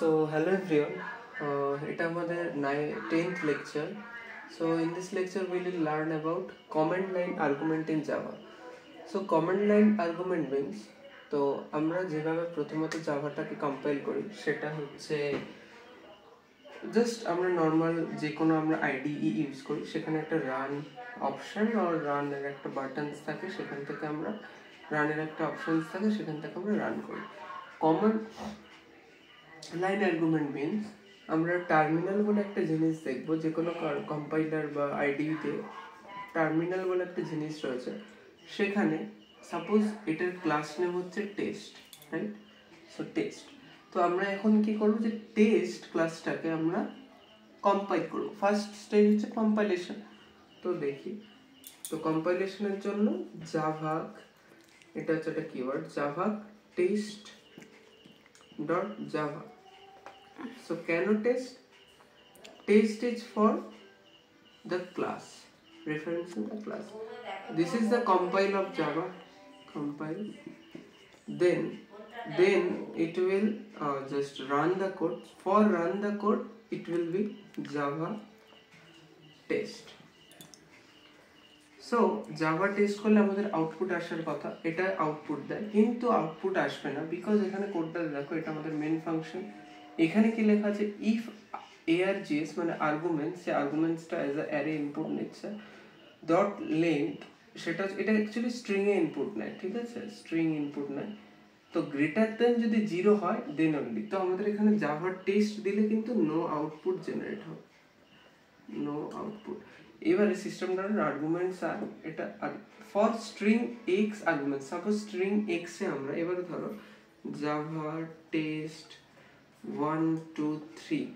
So hello everyone, এটা আমাদের 10th lecture. So in this lecture we will learn about command line argument in Java. So command line argument means তো আমরা যেভাবে প্রথমত জাভাটাকে compile করি সেটা হচ্ছে জাস্ট আমরা নর্মাল যে কোনো আমরা আইডিই ইউজ করি, সেখানে একটা রান অপশন আর রানের একটা বাটনস থাকে, সেখান থেকে আমরা রানের একটা অপশনস থাকে, সেখান থেকে আমরা রান করি। কমন লাইন আর্গুমেন্ট মিনস আমরা টার্মিনাল বলে একটা জিনিস দেখবো, যে কোনো কম্পাইলার বা আইডিতে টার্মিনাল বলে একটা জিনিস রয়েছে। সেখানে সাপোজ এটার ক্লাস নেম হচ্ছে টেস্ট, রাইট? সো টেস্ট, তো আমরা এখন কি করবো, যে টেস্ট ক্লাসটাকে আমরা কম্পাইল করবো। ফার্স্ট স্টেজ হচ্ছে কম্পাইলেশন। তো দেখি, তো কম্পাইলেশনের জন্য জাভাক, এটা হচ্ছে একটা keyword, javac test dot Java. So কেন test? Test is for the class, reference in the class. This is the compile of Java. Compile. Then it will just run the code. For run the code, it will be Java test. So Java test করলে আমাদের output আসার কথা, এটা output দেয়, কিন্তু output আসবে না because এখানে কোডটা দেখো, এটা আমাদের মেন ফাংশন। এখানে কি লেখা আছে, ইফ args মানে আর্গুমেন্টস, সে আর্গুমেন্টসটা অ্যাজ আ অ্যারে ইনপুট নিচ্ছে, ডট লেন্থ, সেটা এটা অ্যাকচুয়ালি স্ট্রিং এ ইনপুট নেয়, ঠিক আছে, স্ট্রিং ইনপুট নেয়। তো গ্রেটার দেন যদি 0 হয় দেন অনলি। তো আমাদের এখানে জাভা টেস্ট দিলে কিন্তু নো আউটপুট জেনারেট হবে, নো আউটপুট। এবারে সিস্টেমটার আর্গুমেন্টস আর এটা for string x argument, suppose string x এ আমরা এবারে ধরো জাভা টেস্ট 1 2 3,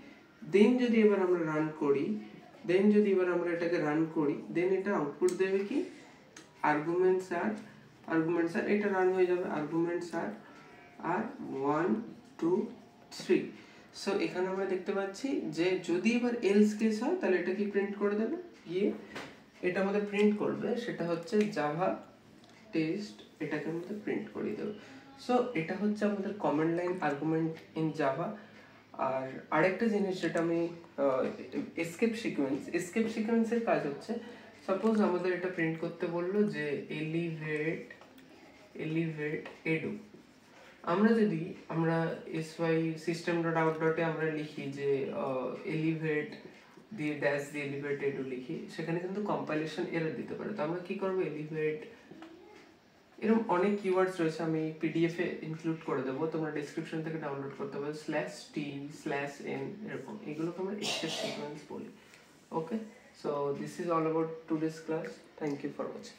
দেন যদি এবার আমরা রান করি, দেন যদি এবার আমরা এটাকে রান করি, দেন এটা আউটপুট দেবে কি আর্গুমেন্টস আর এটা রান হয়ে যাবে আর্গুমেন্টস আর 1 2 3। সো এখানে আমরা দেখতে পাচ্ছি যে যদি এবার এলস কেস হয় তাহলে এটা কি প্রিন্ট করে দেবে, গিয়ে এটা আমাদের প্রিন্ট করবে, সেটা হচ্ছে জাভা টেস্ট, এটাকে আমাদের প্রিন্ট করে দেবে। সো এটা হচ্ছে আমাদের command line argument in Java. আর আরেকটা জিনিস যেটা আমি এসকেপ সিকোয়েন্সের কাজ হচ্ছে, সাপোজ আমাদের এটা প্রিন্ট করতে বললো যে এলিভেট এডু। আমরা যদি এসওয়াই সিস্টেম ডট আউট ডটে আমরা লিখি যে এলিভেট দিয়ে ড্যাশ দিয়ে এলিভেট এডু লিখি, সেখানে কিন্তু কম্পাইলেশন এরর দিতে পারে। তো আমরা কি করবো, এলিভেট, এরকম অনেক কিওয়ার্ডস রয়েছে, আমি পিডিএফ এ ইনক্লুড করে দেবো, তোমরা ডেসক্রিপশন থেকে ডাউনলোড করতে পারো, /t/n, এরকম এগুলোকে আমরা এসকেপ সিকোয়েন্স বলি। Okay, so this is all about today's class. Thank you for watching.